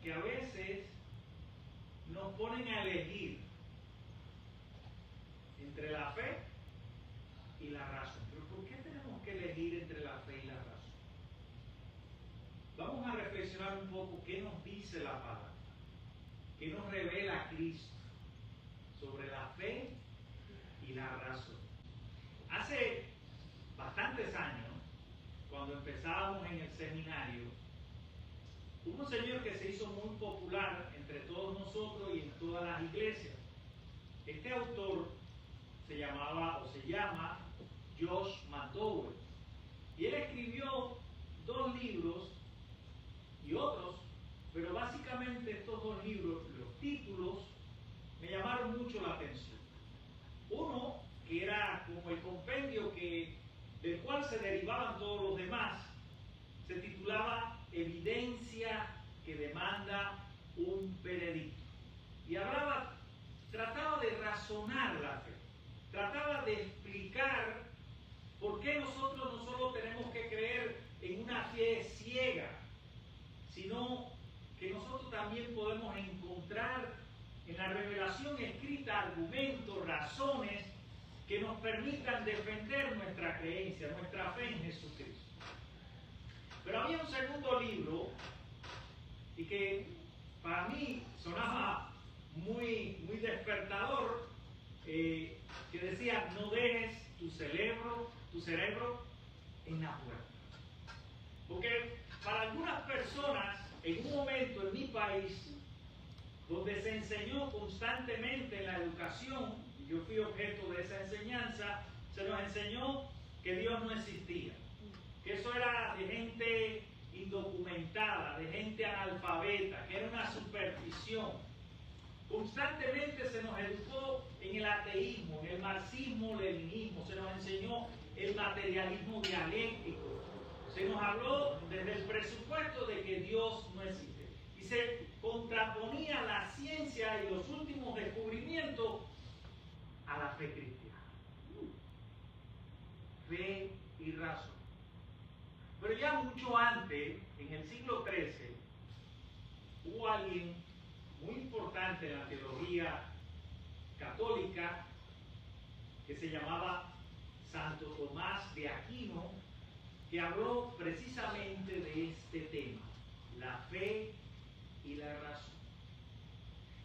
que a veces nos ponen a elegir entre la fe y la razón. Pero ¿por qué tenemos que elegir entre la fe y la razón? Vamos a reflexionar un poco qué nos dice la palabra, qué nos revela Cristo sobre la fe y la razón. Hace bastantes años, cuando empezábamos en el seminario, hubo un señor que se hizo muy popular entre todos nosotros y en todas las iglesias. Este autor se llama Josh McDowell, y él escribió 2 libros y otros, pero básicamente estos 2 libros, los títulos me llamaron mucho la atención. Uno, que era como el compendio del cual se derivaban todos los demás, se titulaba Evidencia que demanda un veredicto. Y trataba de razonar la fe, trataba de explicar por qué nosotros no solo tenemos que creer en una fe ciega, sino que nosotros también podemos encontrar en la revelación escrita argumentos, razones que nos permitan defender nuestra creencia, nuestra fe en Jesucristo. Pero había un segundo libro, y que para mí sonaba muy despertador, que decía: no dejes tu cerebro en la puerta. Porque para algunas personas, en un momento en mi país, donde se enseñó constantemente en la educación, y yo fui objeto de esa enseñanza, se nos enseñó que Dios no existía, que eso era de gente indocumentada, de gente analfabeta, que era una superstición. Constantemente se nos educó en el ateísmo, en el marxismo-leninismo, se nos enseñó el materialismo dialéctico, se nos habló desde el presupuesto de que Dios no existe. Y se contraponía la ciencia y los últimos descubrimientos a la fe cristiana. Fe y razón. Pero ya mucho antes, en el siglo XIII, hubo alguien muy importante en la teología católica que se llamaba Santo Tomás de Aquino, que habló precisamente de este tema, la fe y la razón.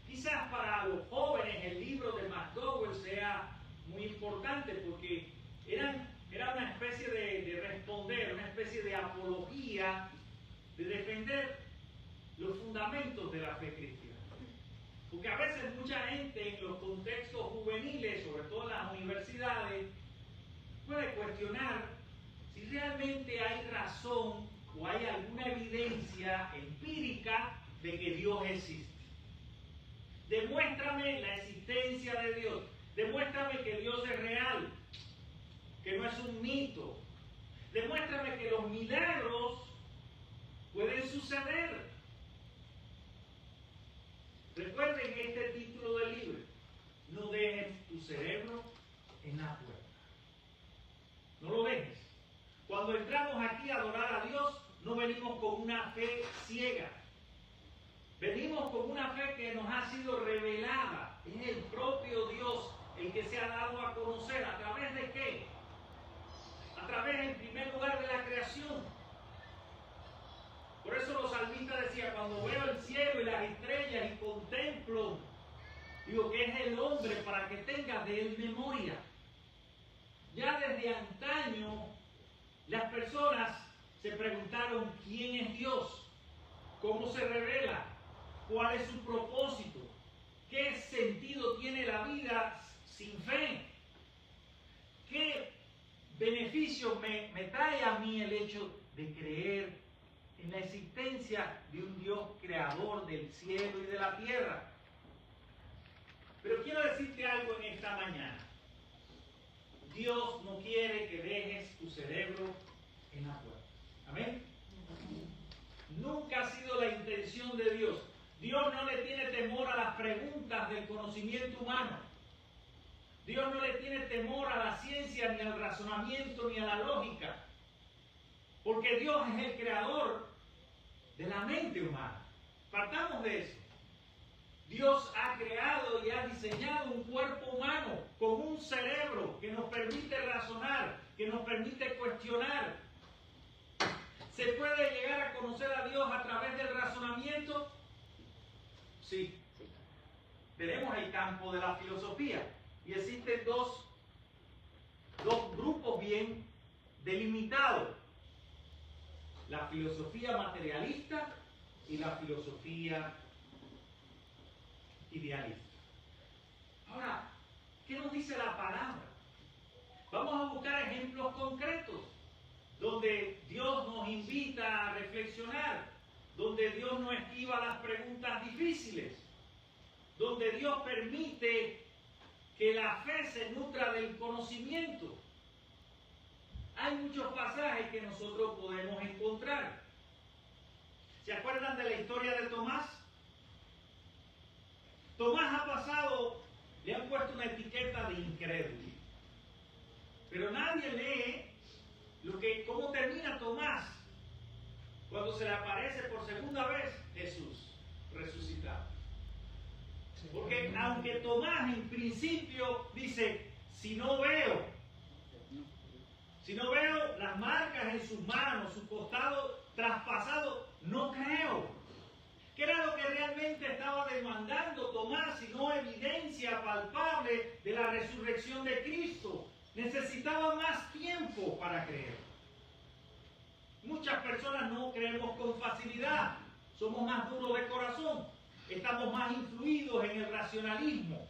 Quizás para los jóvenes el libro de McDowell sea muy importante porque era una especie de responder, una especie de apología, de defender los fundamentos de la fe cristiana. Porque a veces mucha gente en los contextos juveniles, sobre todo en las universidades, puede cuestionar si realmente hay razón o hay alguna evidencia empírica de que Dios existe. Demuéstrame la existencia de Dios. Demuéstrame que Dios es real, que no es un mito. Demuéstrame que los milagros pueden suceder. Recuerden este título del libro: no dejes tu cerebro en la puerta. No lo dejes. Cuando entramos aquí a adorar a Dios, no venimos con una fe ciega. Venimos con una fe que nos ha sido revelada. Es el propio Dios el que se ha dado a conocer. ¿A través de qué? A través, en primer lugar, de la creación. Por eso los salmistas decían: cuando veo el cielo y las estrellas y contemplo, digo, que es el hombre para que tenga de él memoria. Ya desde antaño las personas se preguntaron: ¿quién es Dios? ¿Cómo se revela? ¿Cuál es su propósito? ¿Qué sentido tiene la vida sin fe? ¿Qué beneficio me trae a mí el hecho de creer en la existencia de un Dios creador del cielo y de la tierra? Pero quiero decirte algo en esta mañana. Dios no quiere que dejes tu cerebro en la puerta. ¿Amén? Nunca ha sido la intención de Dios. Dios no le tiene temor a las preguntas del conocimiento humano. Dios no le tiene temor a la ciencia, ni al razonamiento, ni a la lógica. Porque Dios es el creador de la mente humana. Partamos de eso. Dios ha creado y ha diseñado un cuerpo humano con un cerebro que nos permite razonar, que nos permite cuestionar. ¿Se puede llegar a conocer a Dios a través del razonamiento? Sí. Tenemos el campo de la filosofía y existen dos grupos bien delimitados. La filosofía materialista y la filosofía idealista. Ahora, ¿qué nos dice la palabra? Vamos a buscar ejemplos concretos donde Dios nos invita a reflexionar, donde Dios no esquiva las preguntas difíciles, donde Dios permite que la fe se nutra del conocimiento. Hay muchos pasajes que nosotros podemos encontrar. ¿Se acuerdan de la historia de Tomás? Tomás ha pasado, le han puesto una etiqueta de incrédulo. Pero nadie lee cómo termina Tomás cuando se le aparece por segunda vez Jesús resucitado. Porque aunque Tomás en principio dice, si no veo las marcas en sus manos, su costado traspasado, no creo. ¿Qué era lo que realmente estaba demandando Tomás, sino evidencia palpable de la resurrección de Cristo? Necesitaba más tiempo para creer. Muchas personas no creemos con facilidad, somos más duros de corazón, estamos más influidos en el racionalismo,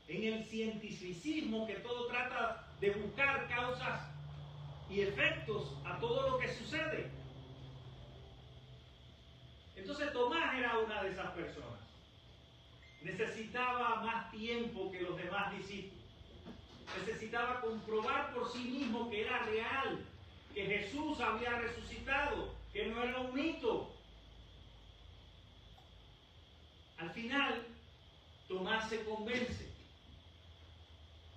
en el cientificismo, que todo trata de buscar causas y efectos a todo lo que sucede. Entonces Tomás era una de esas personas. Necesitaba más tiempo que los demás discípulos. Necesitaba comprobar por sí mismo que era real, que Jesús había resucitado, que no era un mito. Al final, Tomás se convence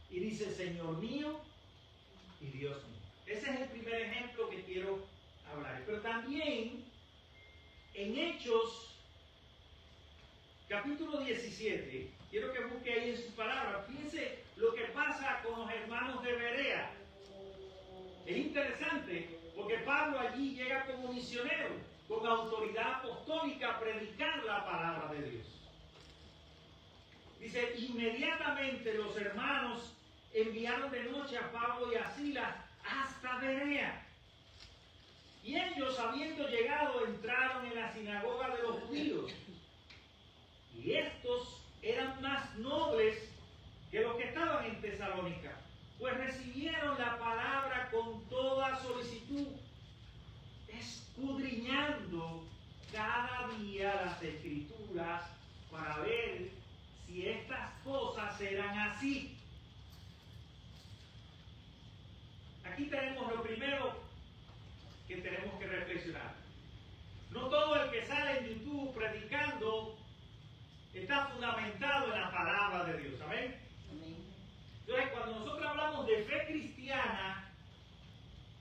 y dice, Señor mío y Dios mío. Ese es el primer ejemplo que quiero hablar. Pero también en Hechos, capítulo 17, quiero que busque ahí en sus palabras. Fíjense lo que pasa con los hermanos de Berea. Es interesante porque Pablo allí llega como misionero, con autoridad apostólica, a predicar la palabra de Dios. Dice, inmediatamente los hermanos enviaron de noche a Pablo y a Silas hasta Berea. Y ellos, habiendo llegado, entraron en la sinagoga de los judíos. Y estos eran más nobles que los que estaban en Tesalónica, pues recibieron la palabra con toda solicitud, escudriñando cada día las Escrituras para ver si estas cosas eran así. Aquí tenemos lo primero que tenemos que reflexionar. No todo el que sale en YouTube predicando está fundamentado en la palabra de Dios. ¿Amén? Entonces, cuando nosotros hablamos de fe cristiana,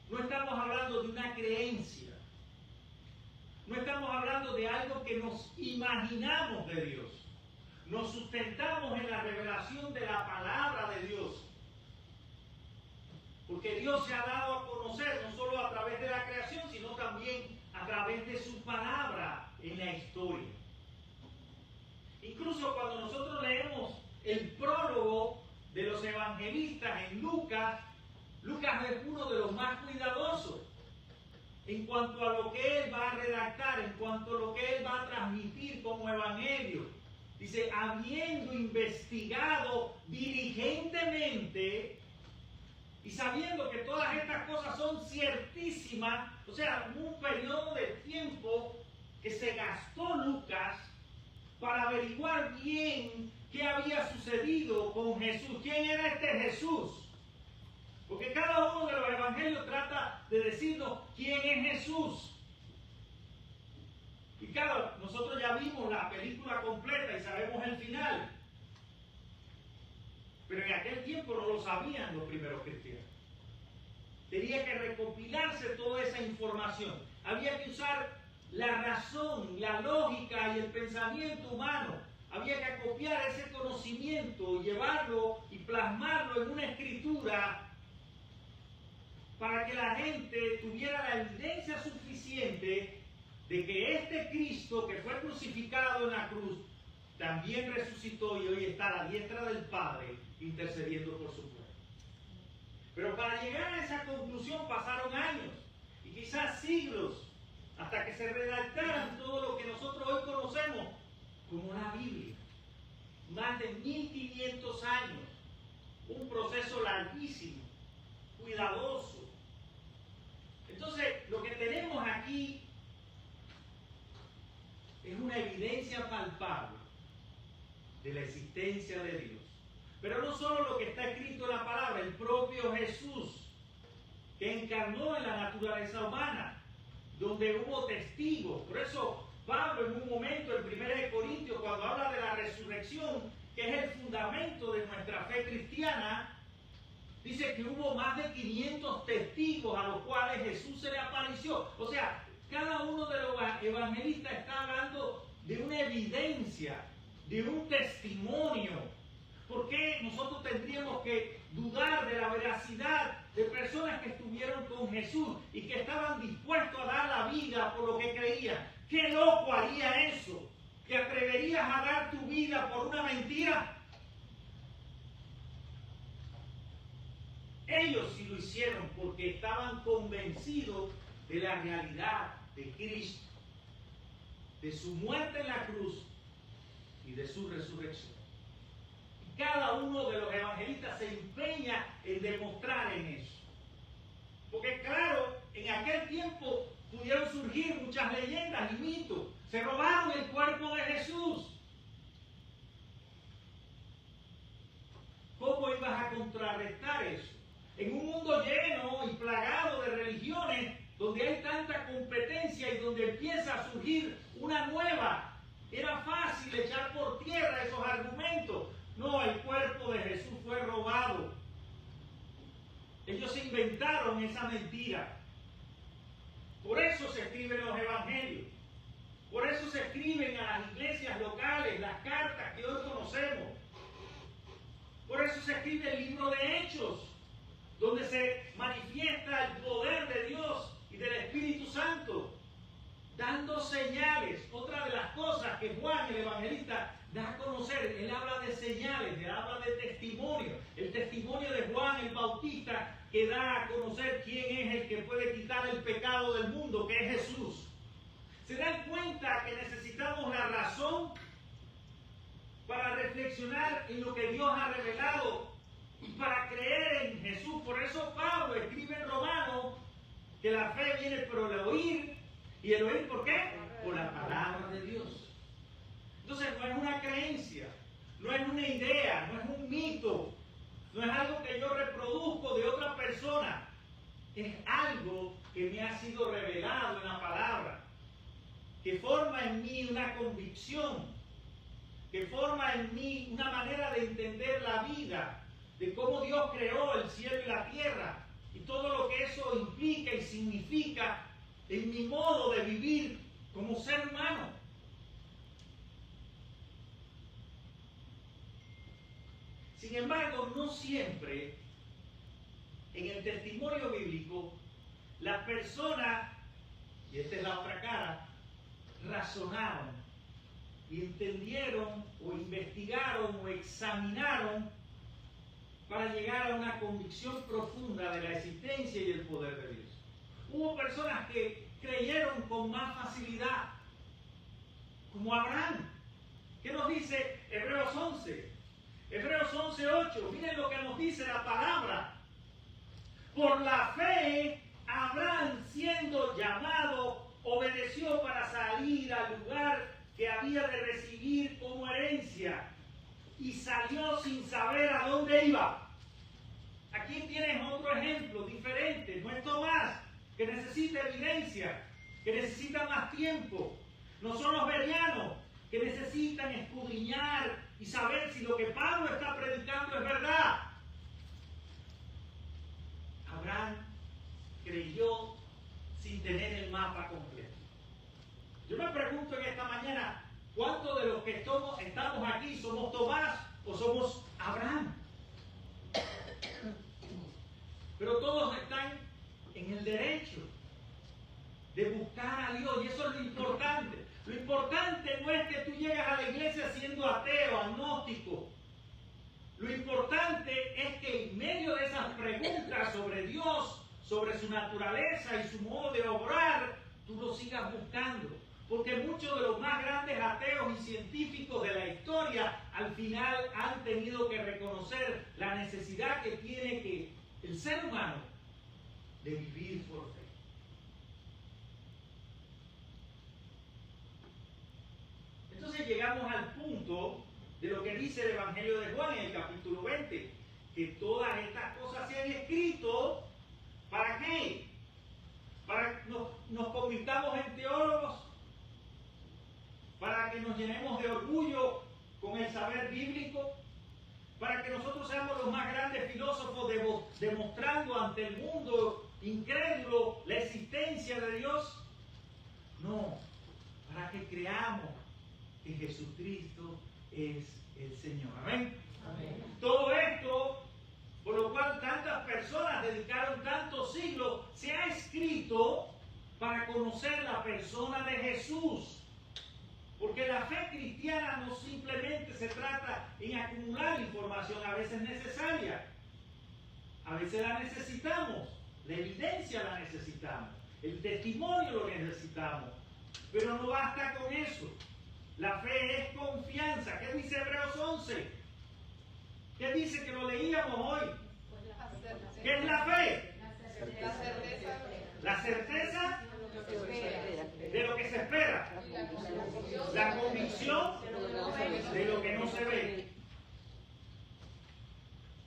no estamos hablando de una creencia. No estamos hablando de algo que nos imaginamos de Dios. Nos sustentamos en la revelación de la palabra de Dios. Porque Dios se ha dado a conocer no solo a través de la creación, sino también a través de su palabra en la historia. Incluso cuando nosotros leemos el prólogo de los evangelistas en Lucas, Lucas es uno de los más cuidadosos en cuanto a lo que él va a redactar, en cuanto a lo que él va a transmitir como evangelio. Dice, habiendo investigado diligentemente y sabiendo que todas estas cosas son ciertísimas, o sea, un periodo de tiempo que se gastó Lucas para averiguar bien qué había sucedido con Jesús. ¿Quién era este Jesús? Porque cada uno de los evangelios trata de decirnos quién es Jesús. Y claro, nosotros ya vimos la película completa y sabemos el final. Pero en aquel tiempo no lo sabían los primeros cristianos. Tenía que recopilarse toda esa información. Había que usar la razón, la lógica y el pensamiento humano. Había que acopiar ese conocimiento, llevarlo y plasmarlo en una escritura para que la gente tuviera la evidencia suficiente de que este Cristo que fue crucificado en la cruz también resucitó y hoy está a la diestra del Padre intercediendo por su pueblo. Pero para llegar a esa conclusión pasaron años y quizás siglos hasta que se redactaran todo lo que nosotros hoy conocemos como la Biblia. Más de 1500 años. Un proceso larguísimo, cuidadoso. Entonces, lo que tenemos aquí es una evidencia palpable de la existencia de Dios. Pero no solo lo que está escrito en la palabra, el propio Jesús, que encarnó en la naturaleza humana, donde hubo testigos. Por eso Pablo en un momento, en 1 Corintios, cuando habla de la resurrección, que es el fundamento de nuestra fe cristiana, dice que hubo más de 500 testigos a los cuales Jesús se le apareció. O sea, cada uno de los evangelistas está hablando de una evidencia, de un testimonio. ¿Por qué nosotros tendríamos que dudar de la veracidad de personas que estuvieron con Jesús y que estaban dispuestos a dar la vida por lo que creían? ¿Qué loco haría eso? ¿Te atreverías a dar tu vida por una mentira? Ellos sí lo hicieron porque estaban convencidos de la realidad de Cristo, de su muerte en la cruz y de su resurrección. Y cada uno de los evangelistas se empeña en demostrar en eso. Porque claro, en aquel tiempo pudieron surgir muchas leyendas y mitos. Se robaron el cuerpo de Jesús. ¿Cómo ibas a contrarrestar eso? En un mundo lleno y plagado de religiones, donde hay tanta competencia y donde empieza a surgir una nueva, era fácil echar por tierra esos argumentos. No, el cuerpo de Jesús fue robado. Ellos se inventaron esa mentira. Por eso se escriben los evangelios. Por eso se escriben a las iglesias locales las cartas que hoy conocemos. Por eso se escribe el libro de Hechos, donde se manifiesta el poder de Dios y del Espíritu Santo, dando señales. Otra de las cosas que Juan, el evangelista, da a conocer, él habla de señales, él habla de testimonio. El testimonio de Juan el Bautista, que da a conocer quién es el que puede quitar el pecado del mundo, que es Jesús. ¿Se dan cuenta que necesitamos la razón para reflexionar en lo que Dios ha revelado y para creer en Jesús? Por eso Pablo escribe en Romanos que la fe viene por el oír. ¿Y el oír por qué? Por la palabra de Dios. Entonces no es una creencia, no es una idea, no es un mito, no es algo que yo reproduzco de otra persona. Es algo que me ha sido revelado en la palabra, que forma en mí una convicción, que forma en mí una manera de entender la vida, de cómo Dios creó el cielo y la tierra, y todo lo que eso implica y significa en mi modo de vivir como ser humano. Sin embargo, no siempre en el testimonio bíblico las personas, y esta es la otra cara, razonaron y entendieron o investigaron o examinaron para llegar a una convicción profunda de la existencia y el poder de Dios. Hubo personas que creyeron con más facilidad, como Abraham. ¿Qué nos dice Hebreos 11? Hebreos 11:8. Miren lo que nos dice la palabra. Por la fe, Abraham, siendo llamado, obedeció para salir al lugar que había de recibir como herencia, y salió sin saber a dónde iba. Aquí tienes otro ejemplo diferente. No es Tomás, que necesita evidencia, que necesita más tiempo. No son los bereanos, que necesitan escudriñar y saber si lo que Pablo está predicando es verdad. Abraham creyó sin tener el mapa completo. Yo me pregunto en esta mañana, ¿cuántos de los que estamos aquí somos Tomás o somos Abraham? Pero todos están en el derecho de buscar a Dios, y eso es lo importante. Lo importante no es que tú llegas a la iglesia siendo ateo, agnóstico. Lo importante es que en medio de esas preguntas sobre Dios, sobre su naturaleza y su modo de obrar, tú lo sigas buscando. Porque muchos de los más grandes ateos y científicos de la historia al final han tenido que reconocer la necesidad que tiene el ser humano de vivir por fe. Entonces llegamos al punto de lo que dice el Evangelio de Juan en el capítulo 20, que todas estas cosas se han escrito, ¿para qué? Para que nos convirtamos en teólogos, para que nos llenemos de orgullo con el saber bíblico, para que nosotros seamos los más grandes filósofos demostrando ante el mundo incrédulo la existencia de Dios. No, para que creamos que Jesucristo es el Señor. Amén. Amén. Todo esto, por lo cual tantas personas dedicaron tantos siglos, se ha escrito para conocer la persona de Jesús. Porque la fe cristiana no simplemente se trata en acumular información, a veces necesaria. A veces la necesitamos, la evidencia la necesitamos, el testimonio lo necesitamos. Pero no basta con eso. La fe es confianza. ¿Qué dice Hebreos 11? ¿Qué dice que lo leíamos hoy? ¿Qué es la fe? La certeza de lo que se espera. La convicción de lo que no se ve.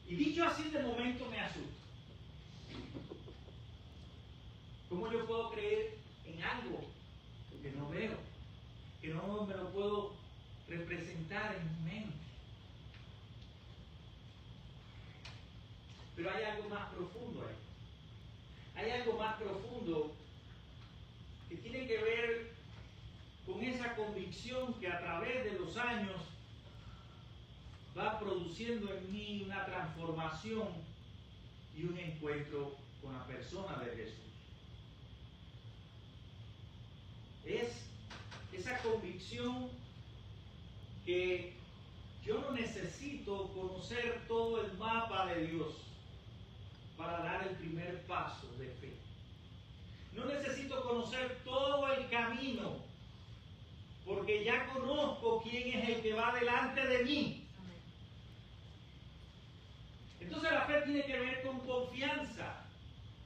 Y dicho así, de momento me asusta. ¿Cómo yo puedo creer en algo que no veo? Que no me lo puedo representar en mi mente. Pero hay algo más profundo ahí. Hay algo más profundo que tiene que ver con esa convicción que a través de los años va produciendo en mí una transformación y un encuentro con la persona de Jesús. Es esa convicción que yo no necesito conocer todo el mapa de Dios para dar el primer paso de fe. No necesito conocer todo el camino, porque ya conozco quién es el que va delante de mí. Entonces la fe tiene que ver con confianza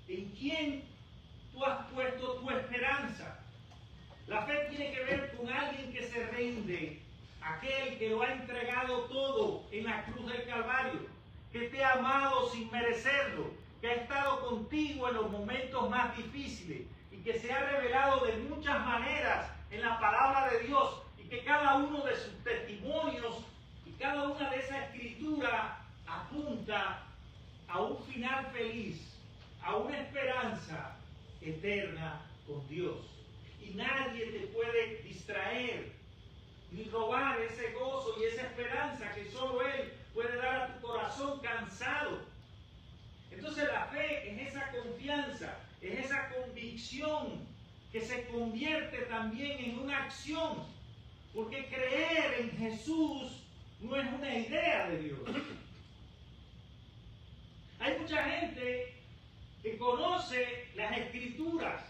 en quién tú has puesto tu esperanza. La fe tiene que ver con alguien que se rinde, aquel que lo ha entregado todo en la cruz del Calvario, que te ha amado sin merecerlo, que ha estado contigo en los momentos más difíciles y que se ha revelado de muchas maneras en la palabra de Dios, y que cada uno de sus testimonios y cada una de esas escrituras apunta a un final feliz, a una esperanza eterna con Dios. Y nadie te puede distraer ni robar ese gozo y esa esperanza que solo Él puede dar a tu corazón cansado. Entonces la fe es esa confianza, es esa convicción que se convierte también en una acción, porque creer en Jesús no es una idea de Dios. Hay mucha gente que conoce las Escrituras,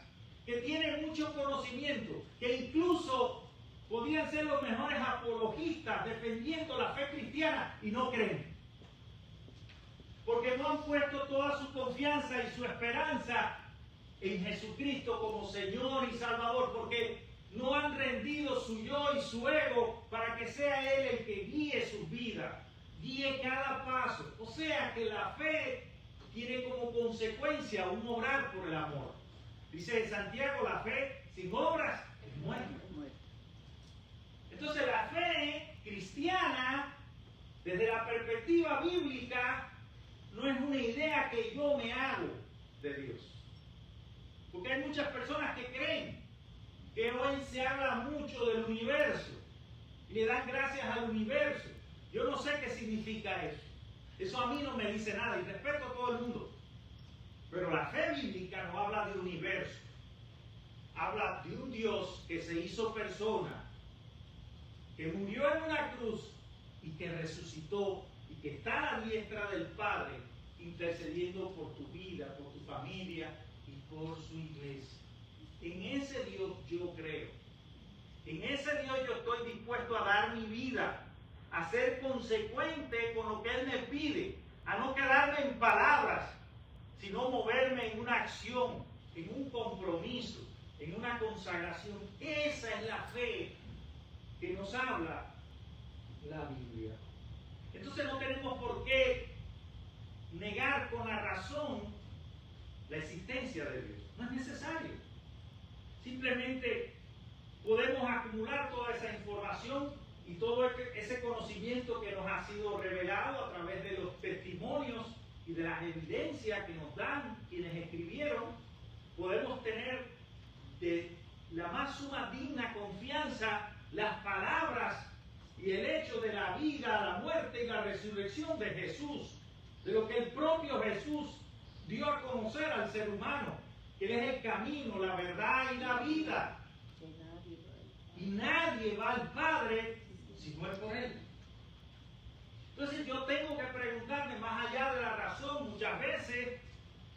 que tiene mucho conocimiento, que incluso podían ser los mejores apologistas defendiendo la fe cristiana y no creen. Porque no han puesto toda su confianza y su esperanza en Jesucristo como Señor y Salvador, porque no han rendido su yo y su ego para que sea Él el que guíe su vida, guíe cada paso. O sea que la fe tiene como consecuencia un obrar por el amor. Dice Santiago, la fe sin obras es muerta. Entonces la fe cristiana, desde la perspectiva bíblica, no es una idea que yo me hago de Dios. Porque hay muchas personas que creen que hoy se habla mucho del universo. Y le dan gracias al universo. Yo no sé qué significa eso. Eso a mí no me dice nada y respeto a todo el mundo. Pero la fe bíblica no habla de universo. Habla de un Dios que se hizo persona, que murió en una cruz y que resucitó y que está a la diestra del Padre intercediendo por tu vida, por tu familia y por su iglesia. En ese Dios yo creo. En ese Dios yo estoy dispuesto a dar mi vida, a ser consecuente con lo que Él me pide, a no quedarme en palabras, sino moverme en una acción, en un compromiso, en una consagración. Esa es la fe que nos habla la Biblia. Entonces no tenemos por qué negar con la razón la existencia de Dios. No es necesario. Simplemente podemos acumular toda esa información y todo ese conocimiento que nos ha sido revelado a través de los testimonios y de las evidencias que nos dan quienes escribieron. Podemos tener de la más suma digna confianza las palabras y el hecho de la vida, la muerte y la resurrección de Jesús, de lo que el propio Jesús dio a conocer al ser humano, que Él es el camino, la verdad y la vida. Y nadie va al Padre si no es por Él. Entonces yo tengo que preguntarme más allá de la razón muchas veces,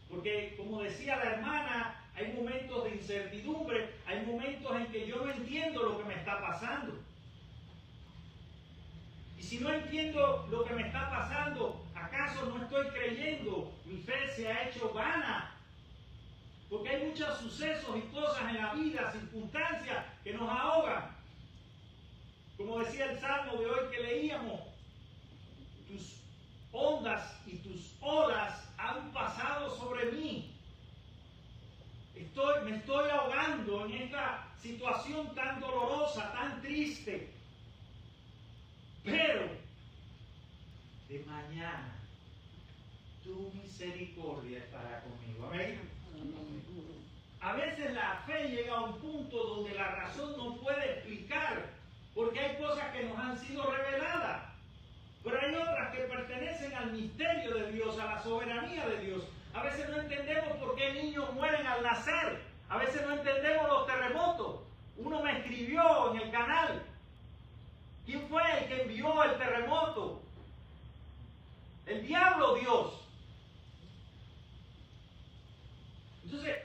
porque como decía la hermana, hay momentos de incertidumbre, hay momentos en que yo no entiendo lo que me está pasando. Y si no entiendo lo que me está pasando, ¿acaso no estoy creyendo? Mi fe se ha hecho vana. Porque hay muchos sucesos y cosas en la vida, circunstancias que nos ahogan. Como decía el salmo de hoy que leíamos, tus ondas y tus olas han pasado sobre mí. Me estoy ahogando en esta situación tan dolorosa, tan triste. Pero de mañana tu misericordia estará conmigo. Amén. A veces la fe llega a un punto donde la razón no puede explicar, porque hay cosas que nos han sido reveladas, pero hay otras que pertenecen al misterio de Dios, a la soberanía de Dios. A veces no entendemos por qué niños mueren al nacer, a veces no entendemos los terremotos. Uno me escribió en el canal, ¿quién fue el que envió el terremoto? ¿El diablo o Dios? Entonces,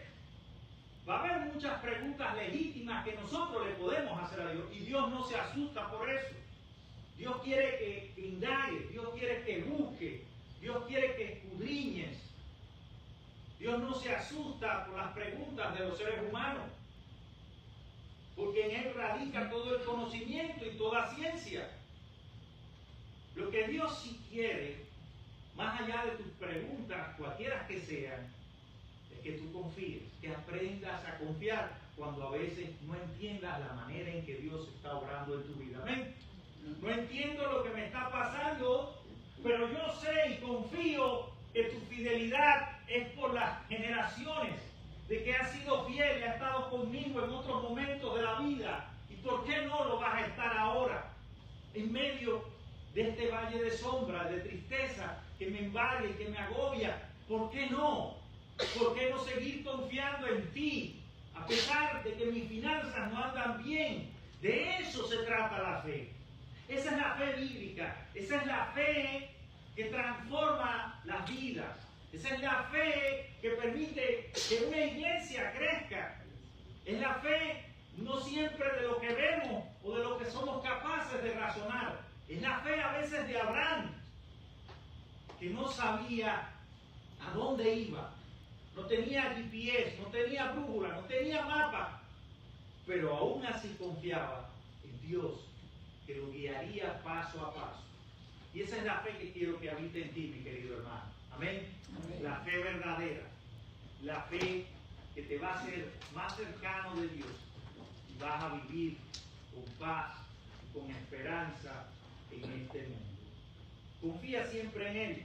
va a haber muchas preguntas legítimas que nosotros le podemos hacer a Dios, y Dios no se asusta por eso. Dios quiere que indagues, Dios quiere que busques, Dios quiere que escudriñes. Dios no se asusta por las preguntas de los seres humanos, porque en Él radica todo el conocimiento y toda ciencia. Lo que Dios sí quiere, más allá de tus preguntas, cualquiera que sean, es que tú confíes, que aprendas a confiar cuando a veces no entiendas la manera en que Dios está obrando en tu vida. Amén. No entiendo lo que me está pasando, pero yo sé y confío que tu fidelidad es por las generaciones, de que has sido fiel y has estado conmigo en otros momentos de la vida. ¿Y por qué no lo vas a estar ahora? En medio de este valle de sombra, de tristeza, que me invade y que me agobia. ¿Por qué no? ¿Por qué no seguir confiando en ti? A pesar de que mis finanzas no andan bien. De eso se trata la fe. Esa es la fe bíblica. Esa es la fe que transforma las vidas. Esa es la fe que permite que una iglesia crezca. Es la fe no siempre de lo que vemos o de lo que somos capaces de razonar. Es la fe a veces de Abraham, que no sabía a dónde iba. No tenía GPS, no tenía brújula, no tenía mapa, pero aún así confiaba en Dios, que lo guiaría paso a paso. Y esa es la fe que quiero que habite en ti, mi querido hermano. Amén. Amén. La fe verdadera, la fe que te va a hacer más cercano de Dios y vas a vivir con paz y con esperanza en este mundo. Confía siempre en Él,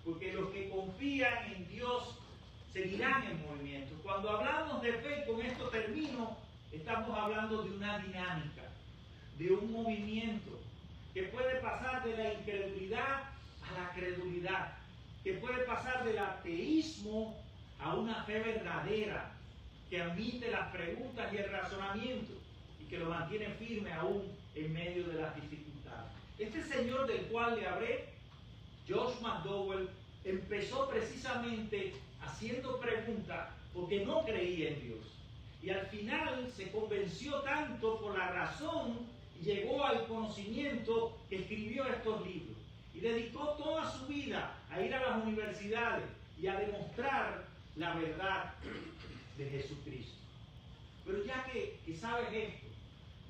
porque los que confían en Dios seguirán en movimiento. Cuando hablamos de fe, y con esto termino, Estamos hablando de una dinámica, de un movimiento que puede pasar de la incredulidad a la credulidad, que puede pasar del ateísmo a una fe verdadera, que admite las preguntas y el razonamiento y que lo mantiene firme aún en medio de las dificultades. Este señor del cual le hablé, Josh McDowell, empezó precisamente haciendo preguntas porque no creía en Dios. Y al final se convenció tanto por la razón y llegó al conocimiento que escribió estos libros. Y dedicó toda su vida a ir a las universidades y a demostrar la verdad de Jesucristo. Pero ya que sabes esto,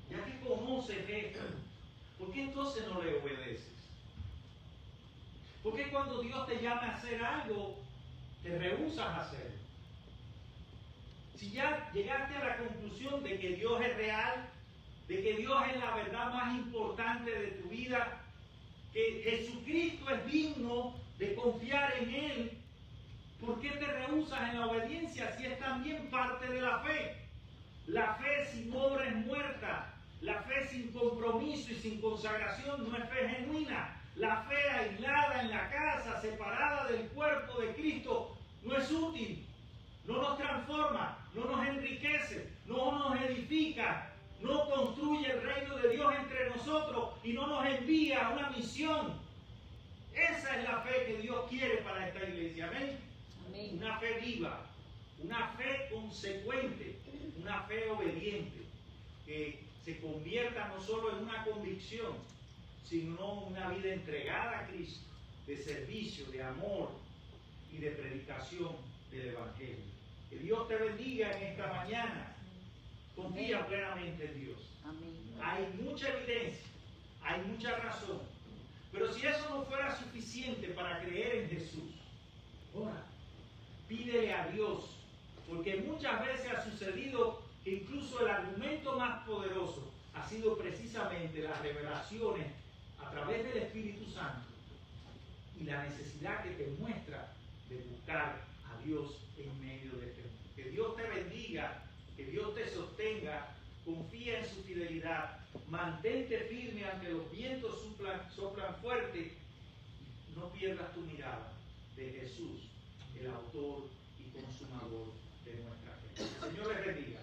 ya que conoces esto, ¿por qué entonces no le obedeces? ¿Por qué cuando Dios te llama a hacer algo, te rehusas a hacerlo? Si ya llegaste a la conclusión de que Dios es real, de que Dios es la verdad más importante de tu vida, que Jesucristo es digno de confiar en Él, ¿por qué te rehusas en la obediencia si es también parte de la fe? La fe sin obra es muerta. La fe sin compromiso y sin consagración no es fe genuina. La fe aislada en la casa, separada del cuerpo de Cristo, no es útil. No nos transforma, no nos enriquece, no nos edifica, no construye el reino de Dios entre nosotros y no nos envía a una misión. Esa es la fe que Dios quiere para esta iglesia. Amén. Amén. Una fe viva, una fe consecuente, una fe obediente, que se convierta no solo en una convicción, sino una vida entregada a Cristo, de servicio, de amor y de predicación del Evangelio. Que Dios te bendiga en esta mañana. Confía Amén. Plenamente en Dios. Amén. Hay mucha evidencia, hay mucha razón. Pero si eso no fuera suficiente para creer en Jesús, ora, pídele a Dios, porque muchas veces ha sucedido que incluso el argumento más poderoso ha sido precisamente las revelaciones a través del Espíritu Santo y la necesidad que te muestra de buscar a Dios en medio de este mundo. Que Dios te bendiga, que Dios te sostenga, confía en su fidelidad, mantente firme ante los vientos soplan fuerte, no pierdas tu mirada de Jesús, el autor y consumador de nuestra fe. El Señor les bendiga.